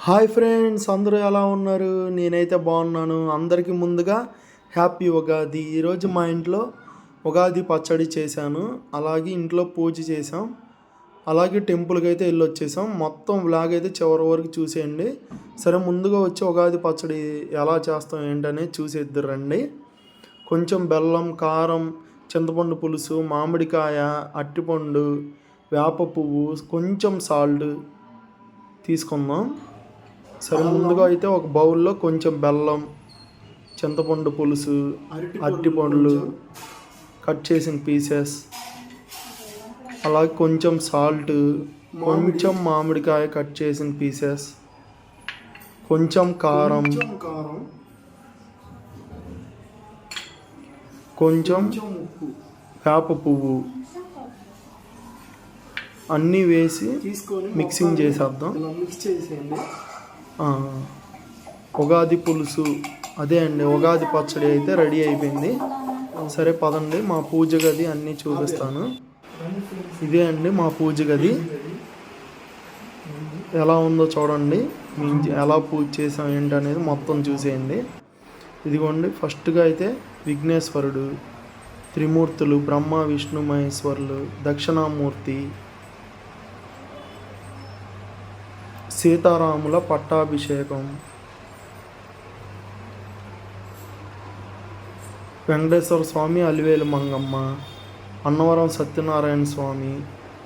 Hi friends, అందరూ ఎలా ఉన్నారు? నేనైతే బాగున్నాను. అందరికీ ముందుగా హ్యాపీ ఉగాది. ఈరోజు మా ఇంట్లో ఉగాది పచ్చడి చేశాను. అలాగే ఇంట్లో పూజ చేసాం. అలాగే టెంపుల్కి అయితే వెళ్ళి వచ్చేసాం. మొత్తం వ్లాగ్ అయితే చివరి వరకు చూసేయండి. సరే, ముందుగా వచ్చి ఉగాది పచ్చడి ఎలా చేస్తాం ఏంటనేది చూసేద్దరు రండి. కొంచెం బెల్లం, కారం, చింతపండు పులుసు, మామిడికాయ, అరటిపండు, వేప పువ్వు, కొంచెం సాల్ట్ తీసుకుందాం. సరే, ముందుగా అయితే ఒక బౌల్లో కొంచెం బెల్లం, చింతపండు పులుసు, అరటిపండ్లు కట్ చేసిన పీసెస్, అలాగే కొంచెం సాల్ట్, కొంచెం మామిడికాయ కట్ చేసిన పీసెస్, కొంచెం కారం, కొంచెం వేప పువ్వు అన్నీ వేసి మిక్సింగ్ చేసేద్దాం. మిక్స్ చేసేయండి. ఉగాది పులుసు అదే అండి, ఉగాది పచ్చడి అయితే రెడీ అయిపోయింది. సరే పదండి, మా పూజ గది అన్నీ చూపిస్తాను. ఇదే అండి మా పూజ గది. ఎలా ఉందో చూడండి. మేము ఎలా పూజ చేసాం ఏంటనేది మొత్తం చూసేయండి. ఇదిగోండి, ఫస్ట్గా అయితే విఘ్నేశ్వరుడు, త్రిమూర్తులు, బ్రహ్మ విష్ణు మహేశ్వరులు, దక్షిణామూర్తి, సీతారాముల పట్టాభిషేకం, వెంకటేశ్వర స్వామి, అలివేలు మంగమ్మ, అన్నవరం సత్యనారాయణ స్వామి,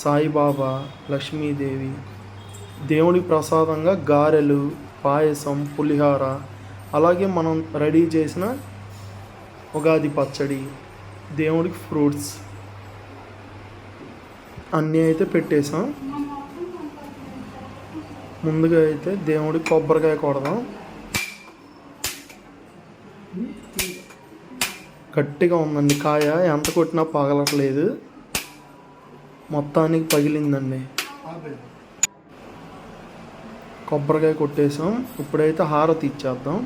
సాయిబాబా, లక్ష్మీదేవి, దేవుడి ప్రసాదంగా గారెలు, పాయసం, పులిహార, అలాగే మనం రెడీ చేసిన ఉగాది పచ్చడి, దేవుడికి ఫ్రూట్స్ అన్నీ అయితే పెట్టేసాం. ముందుగా అయితే దేవుడికి కొబ్బరికాయ కొడదాం. గట్టిగా ఉందండి కాయ, ఎంత కొట్టినా పగలట్లేదు, మొత్తానికి పగిలిందండి. కొబ్బరికాయ కొట్టేసాం. ఇప్పుడైతే హారతి ఇచ్చేద్దాం.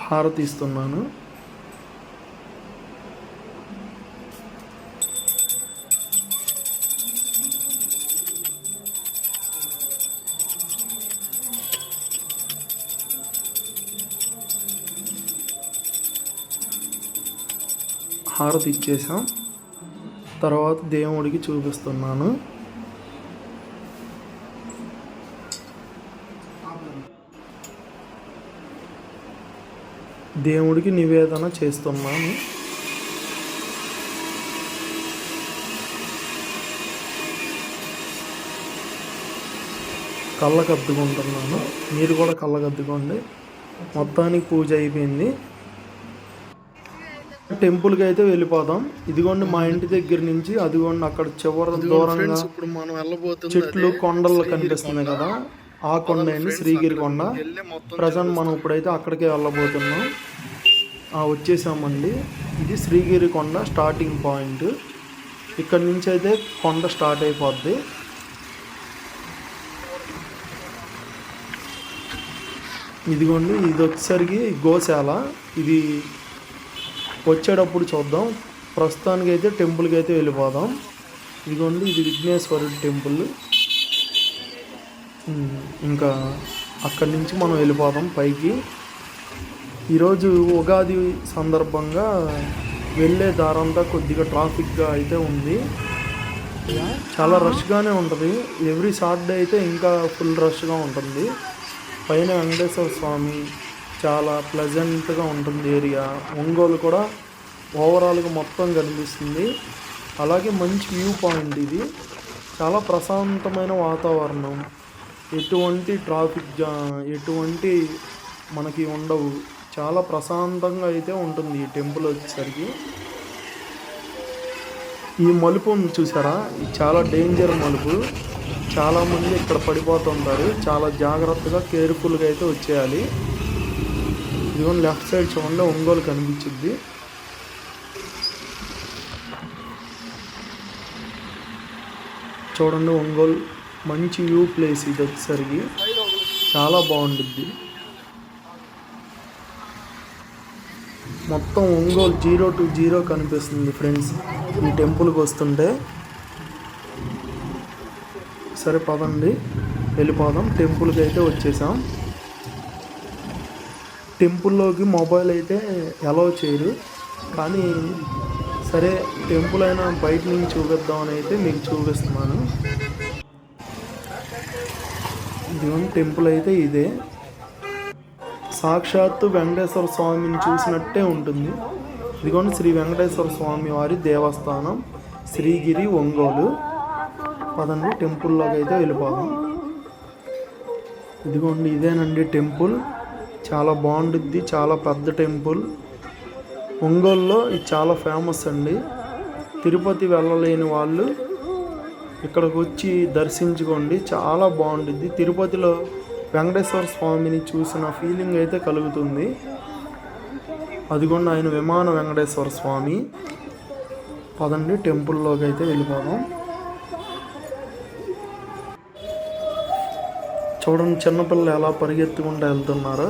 హారతి ఇస్తున్నాను. హారతి ఇచ్చేసాం. తర్వాత దేవుడికి చూపిస్తున్నాను. దేవుడికి నివేదన చేస్తున్నాను. కళ్ళకద్దుకుంటున్నాను. మీరు కూడా కళ్ళకద్దుకోండి. మొత్తానికి పూజ అయిపోయింది. టెంపుల్కి అయితే వెళ్ళిపోదాం. ఇదిగోండి మా ఇంటి దగ్గర నుంచి, అదిగోండి అక్కడ చివరి దూరంగా ఇప్పుడు మనం వెళ్ళబోతుంది చెట్లు, కొండలు కనిపిస్తున్నాయి కదా, ఆ కొండ అండి శ్రీగిరి కొండ. ప్రజెంట్ మనం ఇప్పుడైతే అక్కడికే వెళ్ళబోతున్నాం. వచ్చేసామండి. ఇది శ్రీగిరి కొండ స్టార్టింగ్ పాయింట్. ఇక్కడ నుంచి అయితే కొండ స్టార్ట్ అయిపోద్ది. ఇదిగోండి, ఇది వచ్చేసరికి గోశాల. ఇది వచ్చేటప్పుడు చూద్దాం. ప్రస్తుతానికి అయితే టెంపుల్కి అయితే వెళ్ళిపోదాం. ఇదిగోండి, ఇది విఘ్నేశ్వరుడి టెంపుల్. ఇంకా అక్కడి నుంచి మనం వెళ్ళిపోదాం పైకి. ఈరోజు ఉగాది సందర్భంగా వెళ్ళే దారంతా కొద్దిగా ట్రాఫిక్గా అయితే ఉంది. చాలా రష్గానే ఉంటుంది. ఎవ్రీ సాటర్డే అయితే ఇంకా ఫుల్ రష్గా ఉంటుంది. పైన వెంకటేశ్వర స్వామి, చాలా ప్లెజెంట్గా ఉంటుంది ఏరియా. ఒంగోలు కూడా ఓవరాల్గా మొత్తం కనిపిస్తుంది. అలాగే మంచి వ్యూ పాయింట్ ఇది. చాలా ప్రశాంతమైన వాతావరణం, ఎటువంటి ట్రాఫిక్ ఎటువంటి మనకి ఉండవు. చాలా ప్రశాంతంగా అయితే ఉంటుంది ఈ టెంపుల్ వచ్చేసరికి. ఈ మలుపు చూసారా, ఇది చాలా డేంజర్ మలుపు. చాలామంది ఇక్కడ పడిపోతుంటారు. చాలా జాగ్రత్తగా, కేర్ఫుల్గా అయితే వచ్చేయాలి. ఇదిగోండి లెఫ్ట్ సైడ్ చూడండి, ఒంగోలు కనిపించింది. చూడండి ఒంగోలు మంచి వ్యూ ప్లేస్ ఇది వచ్చేసరికి. చాలా బాగుంటుంది. మొత్తం ఒంగోలు 0 to 0 కనిపిస్తుంది ఫ్రెండ్స్ ఈ టెంపుల్కి వస్తుంటే. సరే పదండి వెళ్ళిపోదాం. టెంపుల్కి అయితే వచ్చేసాం. టెంపుల్లోకి మొబైల్ అయితే అలౌ చేయరు, కానీ సరే టెంపుల్ అయినా బయట నుంచి చూపిద్దామని అయితే మీకు చూపిస్తున్నాను. ఇదిగోండి టెంపుల్ అయితే ఇదే. సాక్షాత్తు వెంకటేశ్వర స్వామిని చూసినట్టే ఉంటుంది. ఇదిగోండి శ్రీ వెంకటేశ్వర స్వామి వారి దేవస్థానం, శ్రీగిరి, ఒంగోలు. పదండి టెంపుల్లోకి అయితే వెళ్ళిపోదాం. ఇదిగోండి ఇదేనండి టెంపుల్. చాలా బాగుంటుంది, చాలా పెద్ద టెంపుల్. ఒంగోలులో ఇది చాలా ఫేమస్ అండి. తిరుపతి వెళ్ళలేని వాళ్ళు ఇక్కడికి వచ్చి దర్శించుకోండి, చాలా బాగుంటుంది. తిరుపతిలో వెంకటేశ్వర స్వామిని చూసిన ఫీలింగ్ అయితే కలుగుతుంది. అదిగోండి ఆయన విమాన వెంకటేశ్వర స్వామి. పదండి టెంపుల్లోకి అయితే వెళ్ళిపోదాం. చూడండి చిన్నపిల్లలు ఎలా పరిగెత్తుకుంటూ వెళ్తున్నారో.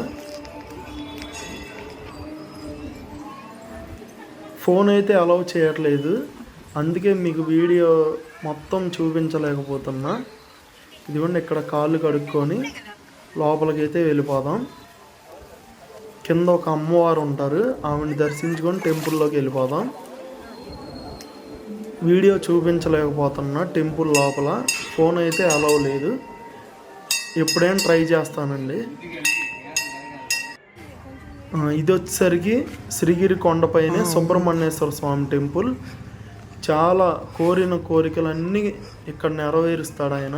ఫోన్ అయితే అలౌ చేయట్లేదు, అందుకే మీకు వీడియో మొత్తం చూపించలేకపోతున్నా. ఇదిగోండి ఇక్కడ కాళ్ళు కడుక్కొని లోపలికి అయితే వెళ్ళిపోదాం. కింద ఒక అమ్మవారు ఉంటారు, ఆవిడని దర్శించుకొని టెంపుల్లోకి వెళ్ళిపోదాం. వీడియో చూపించలేకపోతున్నా టెంపుల్ లోపల, ఫోన్ అయితే అలౌ లేదు. ఎప్పుడైనా ట్రై చేస్తానండి. ఇది వచ్చేసరికి శ్రీగిరి కొండపైనే సుబ్రహ్మణ్యేశ్వర స్వామి టెంపుల్. చాలా కోరిన కోరికలన్నీ ఇక్కడ నెరవేరుస్తాడు ఆయన.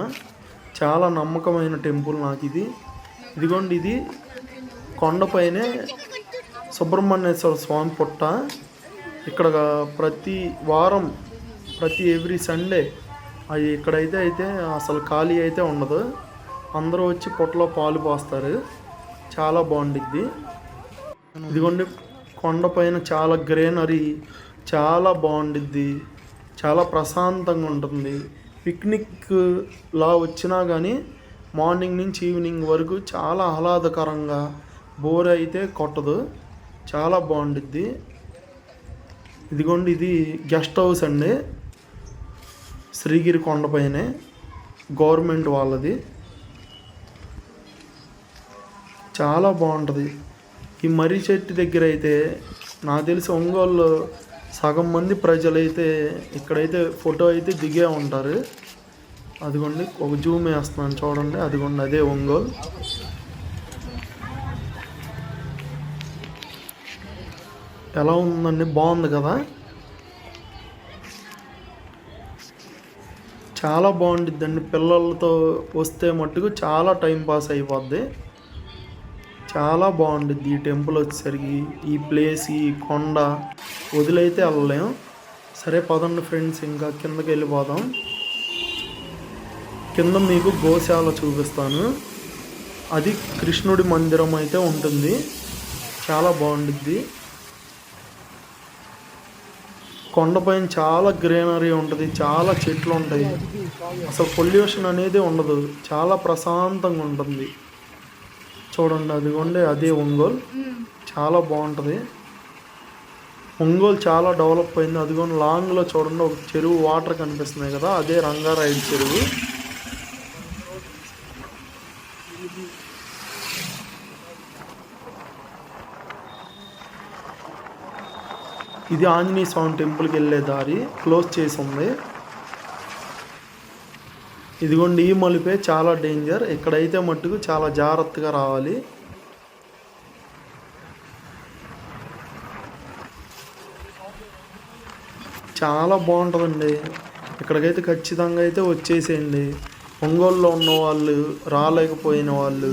చాలా నమ్మకమైన టెంపుల్ నాకు ఇది. ఇదిగోండి ఇది కొండపైనే సుబ్రహ్మణ్యేశ్వర స్వామి పుట్ట. ఇక్కడ ప్రతి వారం ఎవ్రీ సండే అది ఇక్కడైతే అసలు ఖాళీ అయితే ఉండదు. అందరూ వచ్చి పుట్టలో పాలు పోస్తారు, చాలా బాగుండిద్ది. ఇదిగోండి కొండపైన చాలా గ్రీనరీ, చాలా బాగుండిద్ది, చాలా ప్రశాంతంగా ఉంటుంది. పిక్నిక్ లా వచ్చినా కానీ మార్నింగ్ నుంచి ఈవినింగ్ వరకు చాలా ఆహ్లాదకరంగా, బోర్ అయితే కొట్టదు, చాలా బాగుండిద్ది. ఇదిగోండి ఇది గెస్ట్ హౌస్ అండి, శ్రీగిరి కొండపైనే, గవర్నమెంట్ వాళ్ళది. చాలా బాగుంటుంది. ఈ మర్రి చెట్టు దగ్గర అయితే నాకు తెలిసి ఒంగోలులో సగం మంది ప్రజలైతే ఇక్కడైతే ఫోటో అయితే దిగే ఉంటారు. అదిగోండి ఒక జూమ్ వేస్తున్నాను చూడండి, అదిగోండి అదే ఒంగోలు. ఎలా ఉందండి, బాగుంది కదా. చాలా బాగుంటుందండి, పిల్లలతో వస్తే మట్టుకు చాలా టైం పాస్ అయిపోద్ది. చాలా బాగుంటుంది ఈ టెంపుల్ వచ్చేసరికి. ఈ ప్లేస్, ఈ కొండ వదిలైతే వెళ్ళలేం. సరే పదండి ఫ్రెండ్స్, ఇంకా కిందకి వెళ్ళిపోదాం. కింద మీకు గోశాల చూపిస్తాను. అది కృష్ణుడి మందిరం అయితే ఉంటుంది, చాలా బాగుంటుంది. కొండపైన చాలా గ్రీనరీ ఉంటుంది, చాలా చెట్లు ఉంటాయి, అసలు పొల్యూషన్ అనేది ఉండదు, చాలా ప్రశాంతంగా ఉంటుంది. చూడండి అదిగోండి అదే ఒంగోలు, చాలా బాగుంటుంది. ఒంగోలు చాలా డెవలప్ అయింది. అదిగోండి లాంగ్లో చూడండి ఒక చెరువు, వాటర్ కనిపిస్తున్నాయి కదా, అదే రంగారాయుడు చెరువు. ఇది ఆంజనేయ స్వామి టెంపుల్కి వెళ్ళే దారి, క్లోజ్ చేసి ఉంది. ఇదిగోండి ఈ మలుపే చాలా డేంజర్, ఇక్కడైతే మట్టుకు చాలా జాగ్రత్తగా రావాలి. చాలా బాగుంటుందండి, ఇక్కడికైతే ఖచ్చితంగా అయితే వచ్చేసేయండి. ఒంగోలులో ఉన్న వాళ్ళు, రాలేకపోయిన వాళ్ళు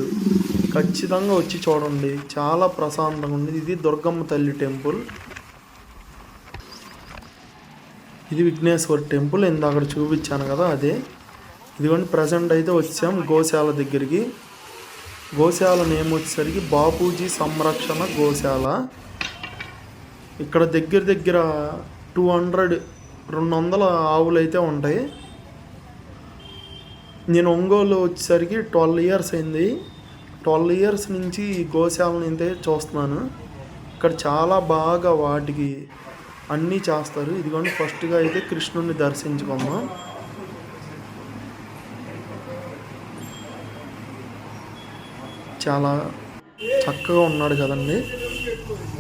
ఖచ్చితంగా వచ్చి చూడండి, చాలా ప్రశాంతంగా ఉంది. ఇది దుర్గమ్మ తల్లి టెంపుల్, ఇది విఘ్నేశ్వర టెంపుల్, ఇందాక చూపించాను కదా అదే. ఇదిగోండి ప్రజెంట్ అయితే వచ్చాం గోశాల దగ్గరికి. గోశాల నేమ్ వచ్చేసరికి బాపూజీ సంరక్షణ గోశాల. ఇక్కడ దగ్గర 200 ఆవులు అయితే ఉంటాయి. నేను ఒంగోలు వచ్చేసరికి 12 ఇయర్స్ అయింది. 12 ఇయర్స్ నుంచి గోశాలను అయితే చూస్తున్నాను. ఇక్కడ చాలా బాగా వాటికి అన్నీ చేస్తారు. ఇదిగోండి ఫస్ట్గా అయితే కృష్ణుడిని దర్శించుకుందాం. చాలా చక్కగా ఉన్నాడు కదండి.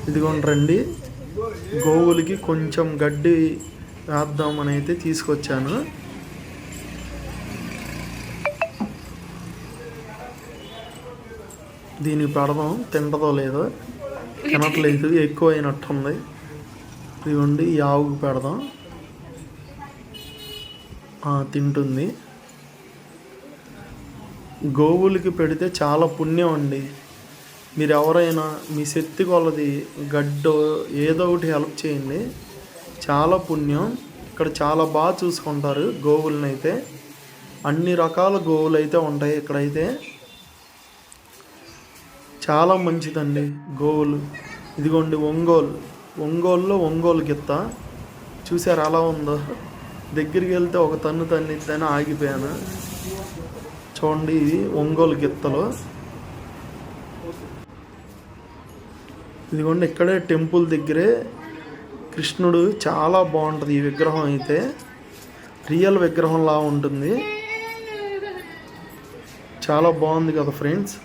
ఇదిగోండి రండి, గోవులకి కొంచెం గడ్డి వేద్దామని అయితే తీసుకొచ్చాను. దీనికి పెడదాం, తింటదో లేదో, తినట్లేదు, ఎక్కువ అయినట్టుంది. ఇదిగోండి ఈ ఆవుకు పెడదాం, తింటుంది. గోవులకి పెడితే చాలా పుణ్యం అండి. మీరు ఎవరైనా మీ శక్తి కొలది గడ్డో ఏదో ఒకటి హెల్ప్ చేయండి, చాలా పుణ్యం. ఇక్కడ చాలా బాగా చూసుకుంటారు గోవులని అయితే. అన్ని రకాల గోవులు అయితే ఉంటాయి ఇక్కడైతే. చాలా మంచిదండి గోవులు. ఇదిగోండి ఒంగోలులో ఒంగోలు గిత్త చూసారు ఎలా ఉందో. దగ్గరికి వెళ్తే ఒక తన్నిద్దని ఆగిపోయాను. చూడండి, ఇది ఒంగోలు గిత్తలు. ఇదిగోండి ఇక్కడే టెంపుల్ దగ్గరే కృష్ణుడు, చాలా బాగుంటుంది ఈ విగ్రహం అయితే. రియల్ విగ్రహంలా ఉంటుంది, చాలా బాగుంది కదా ఫ్రెండ్స్.